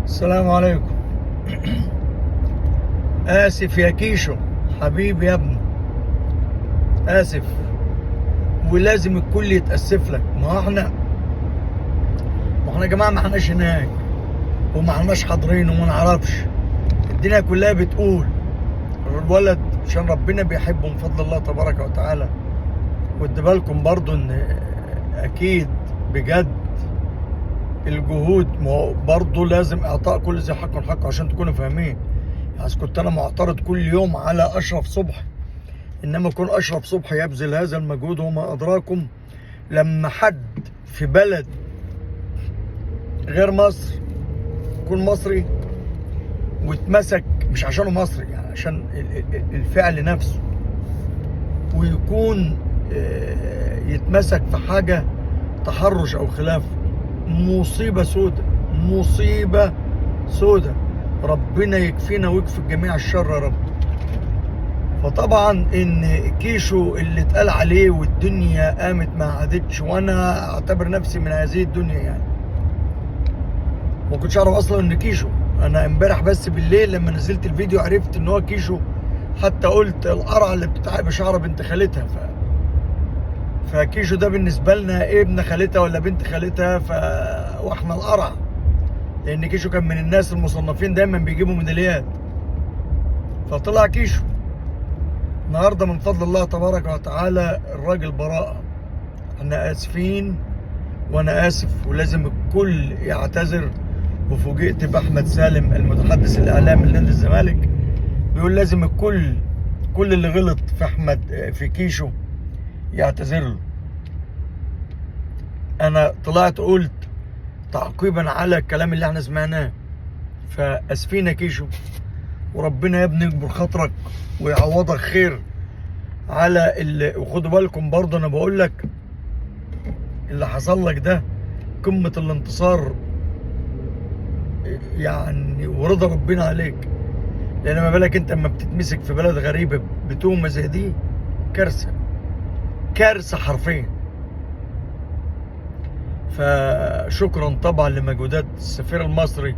السلام عليكم. آسف يا كيشو حبيبي يا ابني، آسف. ولازم الكل يتأسف لك. ما احنا يا جماعة ما احناش هناك وما احناش حاضرين وما نعرفش. الدنيا كلها بتقول الولد عشان ربنا بيحبه من فضل الله تبارك وتعالى. وادي بالكم برضو ان اكيد بجد الجهود برضه لازم اعطاء كل ذي حق حقه عشان تكونوا فاهمين. يعني كنت انا معترض كل يوم على اشرف صبحي، انما يكون اشرف صبحي يبذل هذا المجهود وما ادراكم لما حد في بلد غير مصر يكون مصري ويتمسك، مش عشانه مصري، يعني عشان الفعل نفسه، ويكون يتمسك في حاجة تحرش او خلافه. مصيبة سودة، مصيبة سودة. ربنا يكفينا ويكفي الجميع الشر يا رب. فطبعا ان كيشو اللي اتقال عليه والدنيا قامت ما عادتش، وانا اعتبر نفسي من هذه الدنيا يعني. ما كنتش اعرف اصلا ان كيشو. انا امبارح بس بالليل لما نزلت الفيديو عرفت ان هو كيشو. حتى قلت القرعه اللي بتتعب بشعر بنت خالتها. فكيشو ده بالنسبه لنا ايه، ابن خالتها ولا بنت خالتها. واحنا القرعه، لان كيشو كان من الناس المصنفين دايما بيجيبوا ميداليات، فطلع كيشو. النهارده من فضل الله تبارك وتعالى الراجل براءه. احنا اسفين وانا اسف، ولازم الكل يعتذر. وفوجئت باحمد سالم المتحدث الاعلامي لنادي الزمالك بيقول لازم الكل، كل اللي غلط في كيشو يعتذر له. انا طلعت قلت تعقيبا على الكلام اللي احنا سمعناه، فاسفين يا كيشو، وربنا يا ابني يكبر خاطرك ويعوضك خير على وخدوا بالكم برضه انا بقول لك اللي حصل لك ده قمة الانتصار يعني، ورضا ربنا عليك. لان ما بالك انت اما بتتمسك في بلد غريبة بتهمة زي دي، كارثة، كارثة حرفيا. فشكرا طبعا لمجهودات السفير المصري،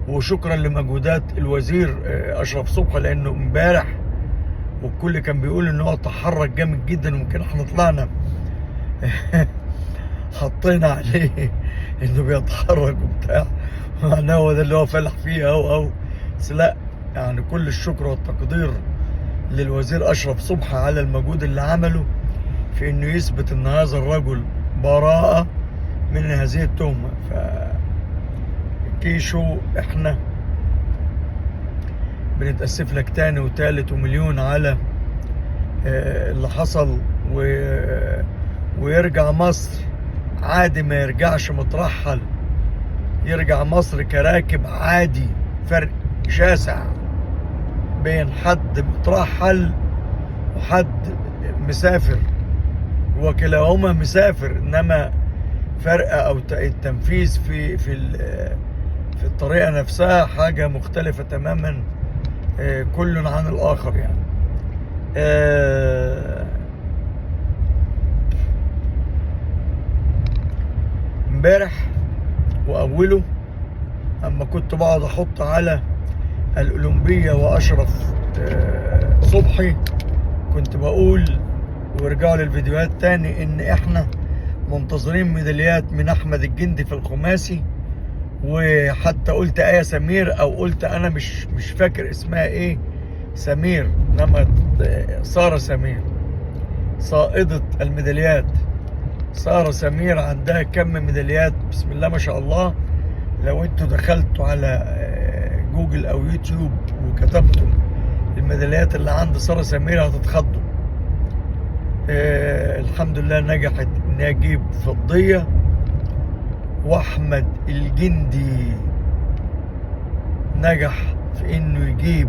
وشكرا لمجهودات الوزير اشرف صبحي، لانه امبارح والكل كان بيقول ان هو تحرك جامد جدا. ويمكن احنا طلعنا حطينا عليه انه بيتحرك وبتاع، معناه هو ده اللي هو فالح فيه او بس لا. يعني كل الشكر والتقدير للوزير اشرف صبحي على المجهود اللي عمله في انه يثبت ان هذا الرجل براءة من هذه التهمة. كيشو احنا بنتأسف لك تاني وتالت ومليون على اللي حصل، ويرجع مصر عادي، ما يرجعش مترحل، يرجع مصر كراكب عادي. فرق شاسع بين حد مترحل وحد مسافر، وكلاهما مسافر، انما فرق او التنفيذ في الطريقة نفسها حاجة مختلفة تماما، كل عن الآخر يعني. امبارح وأوله أما كنت بقعد أحط على الأولمبية وأشرف صبحي، كنت بقول وارجعوا للفيديوهات تاني إن إحنا منتظرين ميداليات من أحمد الجندي في الخماسي. وحتى قلت آية سمير، او قلت انا مش فاكر اسمها ايه، سمير، انما سارة سمير صائدة الميداليات. سارة سمير عندها كم ميداليات بسم الله ما شاء الله. لو انتوا دخلتوا على جوجل او يوتيوب وكتبتوا الميداليات اللي عند سارة سمير هتتخضوا. الحمد لله نجحت انها تجيب فضية، واحمد الجندي نجح في انه يجيب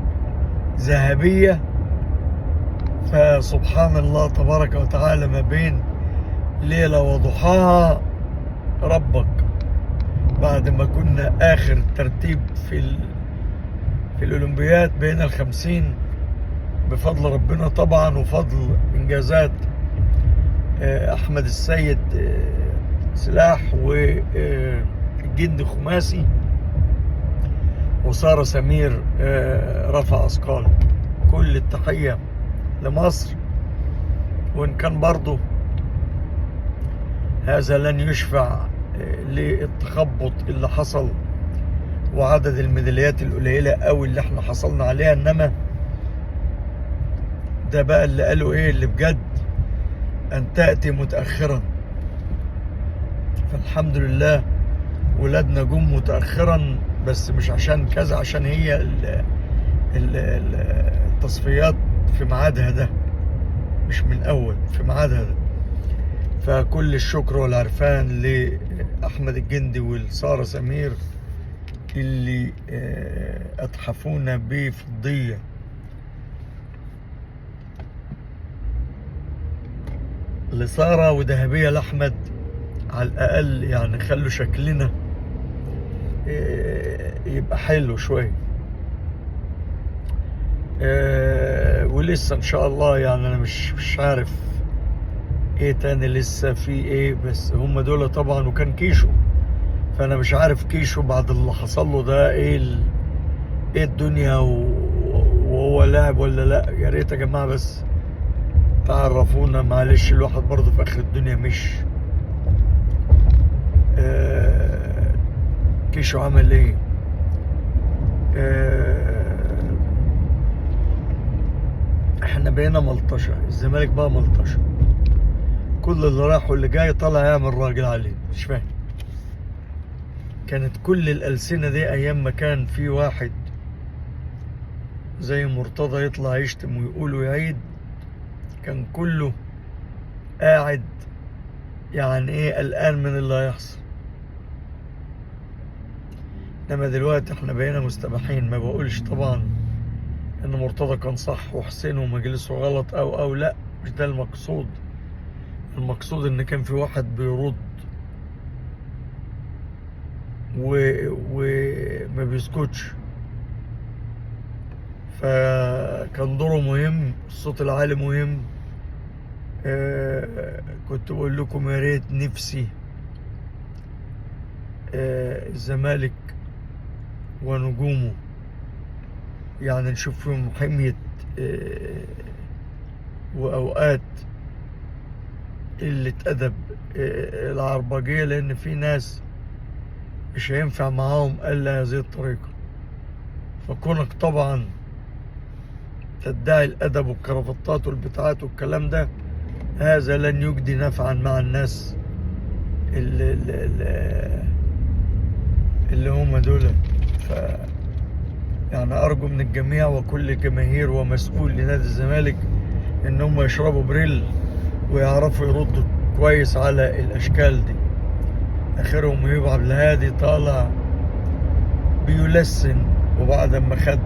ذهبية. فسبحان الله تبارك وتعالى، ما بين ليلة وضحاها ربك. بعد ما كنا اخر ترتيب في الاولمبياد بين ال50 بفضل ربنا طبعا، وفضل انجازات احمد السيد سلاح والجندي خماسي. وسارة سمير رفع أثقال. كل التحية لمصر، وإن كان برضو هذا لن يشفع للتخبط اللي حصل وعدد الميداليات القليلة أوي اللي احنا حصلنا عليها، إنما ده بقى اللي قالوا إيه اللي بجد أن تأتي متأخرا. فالحمد لله ولادنا جم متأخرا، بس مش عشان كذا، عشان هي التصفيات في ميعادها ده، مش من أول، في ميعادها ده. فكل الشكر والعرفان لأحمد الجندي والسارة سمير اللي أتحفونا بفضية. لسارة وذهبية لأحمد على الأقل يعني خلوا شكلنا يبقى حلو شوية. ولسه إن شاء الله يعني أنا مش عارف إيه تاني لسه في إيه، بس هم دول طبعا. وكان كيشو، فأنا مش عارف كيشو بعد اللي حصل له ده إيه الدنيا وهو لاعب ولا لأ. يا ريت يا جماعة بس تعرفونا، معلش الواحد برضه في آخر الدنيا مش كيشو عمل ايه. احنا بقينا ملطشة، الزمالك بقى ملطشة، كل اللي راح واللي جاي طالع يعمل راجل عليه. مش فاهم، كانت كل الألسنة دي ايام ما كان في واحد زي مرتضى يطلع يشتم ويقول ويعيد، كان كله قاعد يعني ايه قلقان من اللي هيحصل. انما دلوقتي احنا بقينا مستباحين. ما بقولش طبعا ان مرتضى كان صح وحسين ومجلسه غلط او لا، مش ده المقصود. المقصود ان كان في واحد بيرد وما بيسكتش، فكان دوره مهم، الصوت العالي مهم. كنت بقول لكم يا ريت نفسي الزمالك ونجومه يعني نشوف فيهم حمية وأوقات قلة أدب العربجية، لأن في ناس مش هينفع معاهم إلا هذه الطريقة. فكونك طبعا تدعي الأدب والكرافتات والبتاعات والكلام ده، هذا لن يجدي نفعا مع الناس اللي هم دول. يعني أرجو من الجميع وكل جماهير ومسؤول لنادي الزمالك إن هم يشربوا بريل ويعرفوا يردوا كويس على الأشكال دي. آخرهم يبقى عبد الهادي طالع بيلسن، وبعد ما خد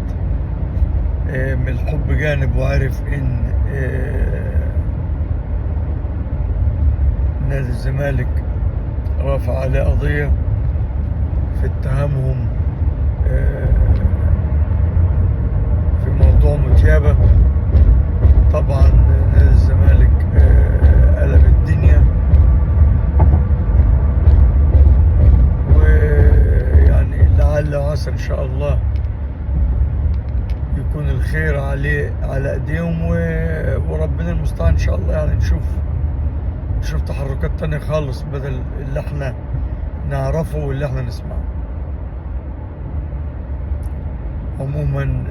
من الحب جانب وعرف إن نادي الزمالك رافع عليه قضية في اتهامهم في موضوع متيابة. طبعا نادي الزمالك قلب الدنيا، ويعني لعل وعسى ان شاء الله يكون الخير على ايديهم، وربنا المستعان ان شاء الله. يعني نشوف تحركات تانية خالص بدل اللي احنا نعرفه واللي احنا نسمعه. عموما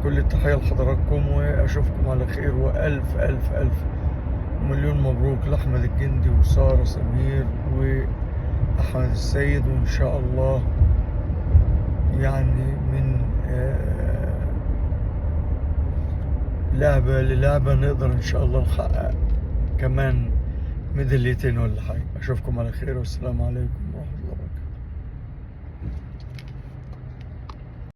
كل التحية لحضراتكم، واشوفكم على خير، والف الف الف مليون مبروك لاحمد الجندي وسارة سمير واحمد السيد. وان شاء الله يعني من لعبة للعبة نقدر ان شاء الله نحقق كمان ميداليتين ولا حاجة. اشوفكم على خير، والسلام عليكم ورحمة الله.